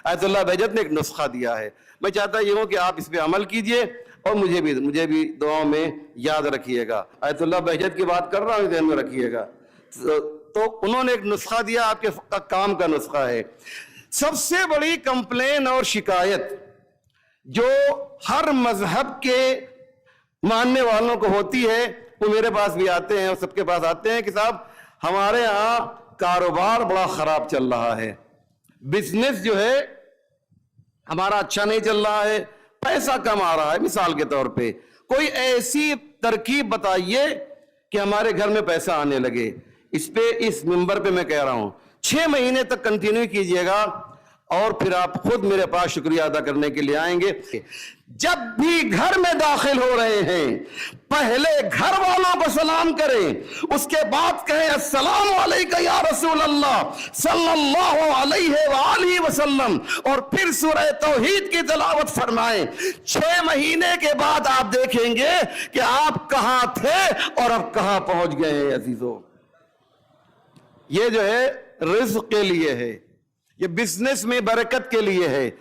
آیت اللہ بہجت نے ایک نسخہ دیا ہے. میں چاہتا یہ ہوں کہ آپ اس پہ عمل کیجئے اور مجھے بھی دعاؤں میں یاد رکھیے گا. آیت اللہ بہجت کی بات کر رہا ہوں، ذہن میں رکھیے گا. تو انہوں نے ایک نسخہ دیا، آپ کے کام کا نسخہ ہے. سب سے بڑی کمپلین اور شکایت جو ہر مذہب کے ماننے والوں کو ہوتی ہے، وہ میرے پاس بھی آتے ہیں اور سب کے پاس آتے ہیں کہ صاحب ہمارے ہاں کاروبار بڑا خراب چل رہا ہے، بزنس جو ہے ہمارا اچھا نہیں چل رہا ہے، پیسہ کم آ رہا ہے. مثال کے طور پہ کوئی ایسی ترکیب بتائیے کہ ہمارے گھر میں پیسہ آنے لگے. اس منبر پہ میں کہہ رہا ہوں 6 مہینے تک کنٹینیو کیجئے گا اور پھر آپ خود میرے پاس شکریہ ادا کرنے کے لیے آئیں گے. جب بھی گھر میں داخل ہو رہے ہیں پہلے گھر والوں کو سلام کریں، اس کے بعد کہیں السلام علیکم یا رسول اللہ صلی اللہ علیہ وآلہ وسلم، اور پھر سورہ توحید کی تلاوت فرمائیں. 6 مہینے کے بعد آپ دیکھیں گے کہ آپ کہاں تھے اور اب کہاں پہنچ گئے ہیں. عزیزو، یہ جو ہے رزق کے لیے ہے، یہ بزنس میں برکت کے لیے ہے.